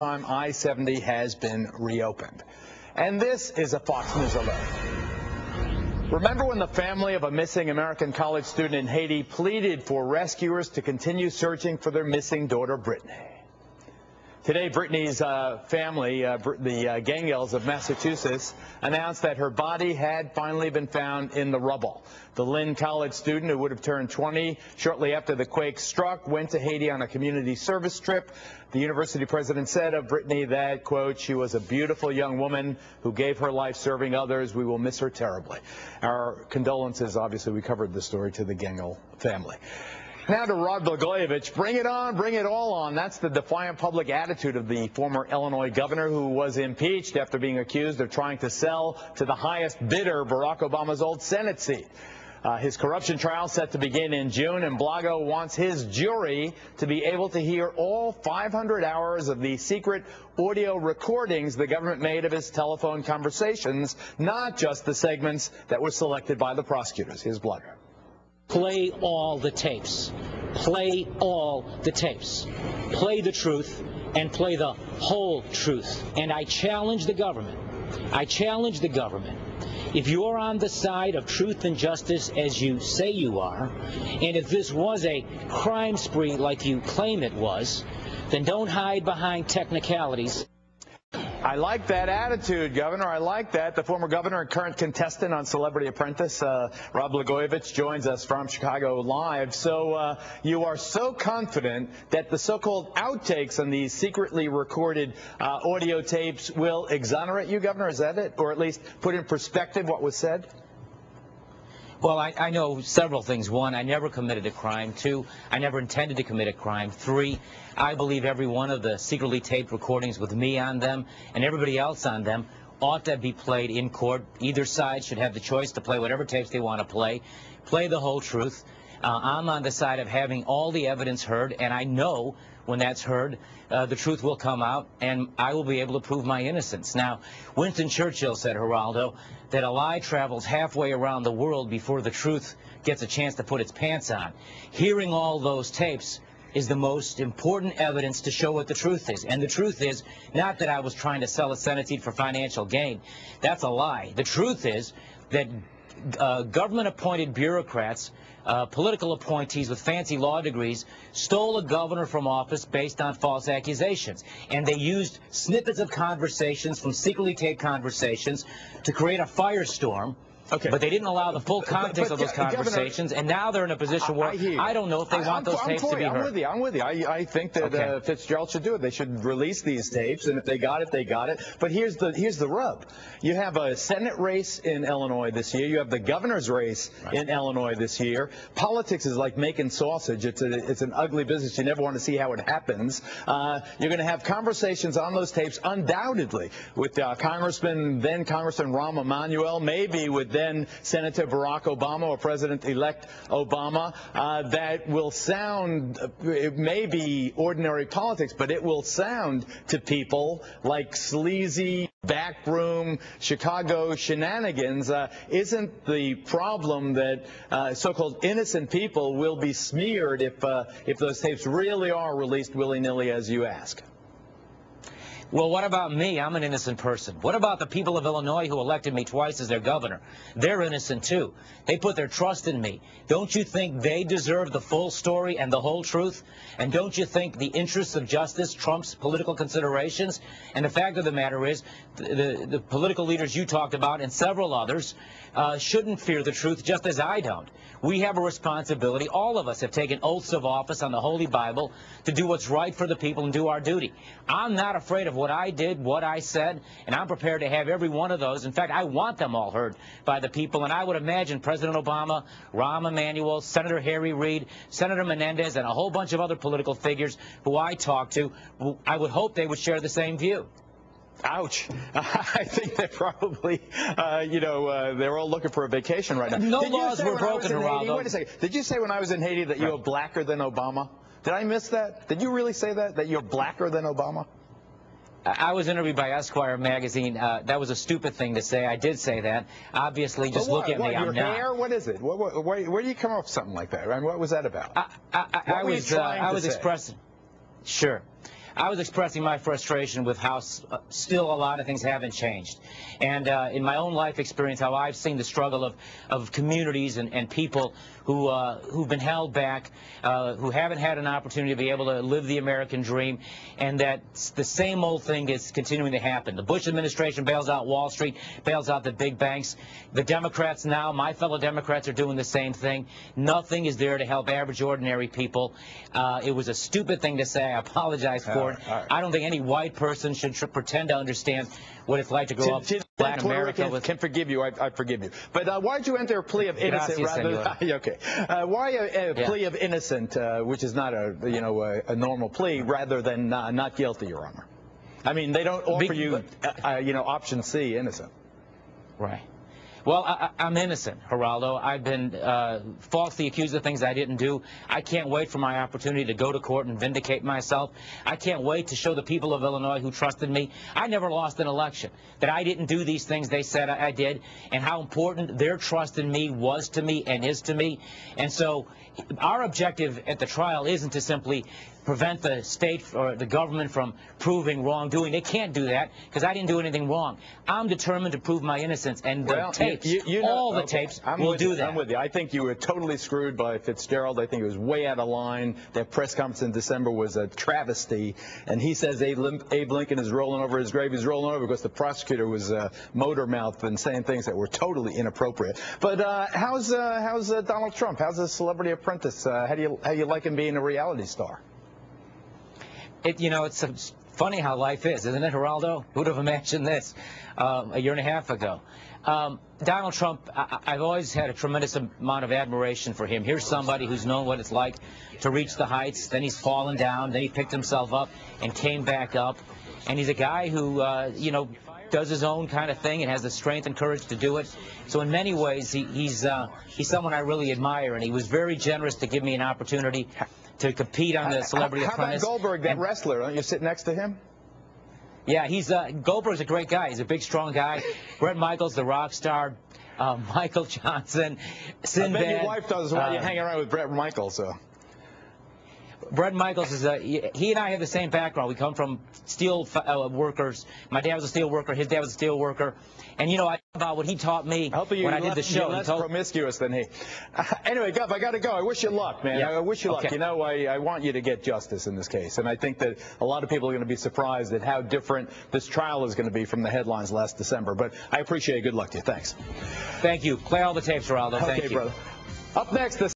time I-70 has been reopened. And this is a Fox News alert. Remember when the family of a missing American college student in Haiti pleaded for rescuers to continue searching for their missing daughter, Brittany? Today, Brittany's family, the Gangels of Massachusetts, announced that her body had finally been found in the rubble. The Lynn College student, who would have turned 20 shortly after the quake struck, went to Haiti on a community service trip. The university president said of Brittany that, quote, "She was a beautiful young woman who gave her life serving others. We will miss her terribly." Our condolences, obviously, we covered the story, to the Gangel family. Now to Rod Blagojevich. Bring it on, bring it all on. That's the defiant public attitude of the former Illinois governor, who was impeached after being accused of trying to sell to the highest bidder Barack Obama's old Senate seat. His corruption trial set to begin in June, and Blago wants his jury to be able to hear all 500 hours of the secret audio recordings the government made of his telephone conversations, not just the segments that were selected by the prosecutors. Here's Blago. Play all the tapes. Play all the tapes. Play the truth and play the whole truth. And I challenge the government. If you're on the side of truth and justice as you say you are, and if this was a crime spree like you claim it was, then don't hide behind technicalities. I like that attitude, Governor. I like that. The former governor and current contestant on Celebrity Apprentice, Rod Blagojevich, joins us from Chicago live. So you are so confident that the so-called outtakes on these secretly recorded audio tapes will exonerate you, Governor? Is that it? Or at least put in perspective what was said? Well, I know several things. One, I never committed a crime. Two, I never intended to commit a crime. Three, I believe every one of the secretly taped recordings with me on them and everybody else on them ought to be played in court. Either side should have the choice to play whatever tapes they want to play the whole truth. I'm on the side of having all the evidence heard, and I know when that's heard, the truth will come out, and I will be able to prove my innocence. Now, Winston Churchill said, Geraldo, that a lie travels halfway around the world before the truth gets a chance to put its pants on. Hearing all those tapes is the most important evidence to show what the truth is. And the truth is not that I was trying to sell a Senate seat for financial gain. That's a lie. The truth is that government-appointed bureaucrats, political appointees with fancy law degrees, stole a governor from office based on false accusations. And they used snippets of conversations from secretly taped conversations to create a firestorm. Okay. But they didn't allow the full context of those conversations, Governor, and now they're in a position where I don't know if they want those tapes to be heard. I'm with you. I think that Fitzgerald should do it. They should release these tapes, and if they got it, they got it. But here's the rub. You have a Senate race in Illinois this year. You have the governor's race in Illinois this year. Politics is like making sausage. It's an ugly business. You never want to see how it happens. You're going to have conversations on those tapes, undoubtedly, with then Congressman Rahm Emanuel, maybe with then Senator Barack Obama or President-elect Obama, that will sound, it may be ordinary politics, but it will sound to people like sleazy, backroom, Chicago shenanigans. Isn't the problem that so-called innocent people will be smeared if those tapes really are released willy-nilly, as you ask? Well, what about me? I'm an innocent person. What about the people of Illinois who elected me twice as their governor? They're innocent, too. They put their trust in me. Don't you think they deserve the full story and the whole truth? And don't you think the interests of justice trumps political considerations? And the fact of the matter is, the political leaders you talked about and several others shouldn't fear the truth, just as I don't. We have a responsibility. All of us have taken oaths of office on the Holy Bible to do what's right for the people and do our duty. I'm not afraid of what I did, what I said, and I'm prepared to have every one of those. In fact, I want them all heard by the people, and I would imagine President Obama, Rahm Emanuel, Senator Harry Reid, Senator Menendez, and a whole bunch of other political figures who I talk to, I would hope they would share the same view. Ouch. I think they're probably, they're all looking for a vacation right now. No laws were broken, Geraldo. Wait a second. Did you say when I was in Haiti that you were blacker than Obama? Did I miss that? Did you really say that you're blacker than Obama? I was interviewed by Esquire magazine. That was a stupid thing to say. I did say that. Obviously, just look at me. I'm not. Your hair? What is it? Where do you come up with something like that? Right? What was that about? I was expressing. Sure. I was expressing my frustration with how still a lot of things haven't changed. And in my own life experience, how I've seen the struggle of communities and people who've been held back, who haven't had an opportunity to be able to live the American dream, and that the same old thing is continuing to happen. The Bush administration bails out Wall Street, bails out the big banks. The Democrats now, my fellow Democrats, are doing the same thing. Nothing is there to help average, ordinary people. It was a stupid thing to say. I apologize for it. Right. I don't think any white person should pretend to understand what it's like to grow up in Black America. Can forgive you. I forgive you. But why did you enter a plea of innocent why a plea of innocent, which is not a normal plea, rather than not guilty, Your Honor? I mean, they don't offer you option C, innocent. Right. Well, I'm innocent, Geraldo. I've been falsely accused of things I didn't do. I can't wait for my opportunity to go to court and vindicate myself. I can't wait to show the people of Illinois who trusted me I never lost an election, that I didn't do these things they said I did, and how important their trust in me was to me and is to me. And so our objective at the trial isn't to simply prevent the state or the government from proving wrongdoing. They can't do that because I didn't do anything wrong. I'm determined to prove my innocence, and the tapes, all the tapes, will do that. I'm with you. I think you were totally screwed by Fitzgerald. I think it was way out of line. That press conference in December was a travesty, and he says Abe Lincoln is rolling over his grave. He's rolling over because the prosecutor was motor mouthed and saying things that were totally inappropriate. But how's Donald Trump? How's the Celebrity Apprentice? How do you like him being a reality star? It's funny how life is, isn't it, Geraldo? Who would have imagined this a year and a half ago? Donald Trump, I've always had a tremendous amount of admiration for him. Here's somebody who's known what it's like to reach the heights, then he's fallen down, then he picked himself up and came back up. And he's a guy who, does his own kind of thing and has the strength and courage to do it. So in many ways, he's someone I really admire, and he was very generous to give me an opportunity to compete on the Celebrity Apprentice. How about Goldberg, that wrestler? Don't you sit next to him? Yeah, Goldberg's a great guy. He's a big, strong guy. Bret Michaels, the rock star. Michael Johnson, Sinbad. I bet your wife does while you hang around with Bret Michaels. So. Bret Michaels he and I have the same background. We come from steel workers. My dad was a steel worker. His dad was a steel worker. And, I think about what he taught me when I did the show. You're less promiscuous than he. Anyway, Gov, I got to go. I wish you luck, man. Yeah. I wish you luck. Okay. I want you to get justice in this case. And I think that a lot of people are going to be surprised at how different this trial is going to be from the headlines last December. But I appreciate it. Good luck to you. Thanks. Thank you. Play all the tapes, Geraldo. Thank you. Brother. Up next,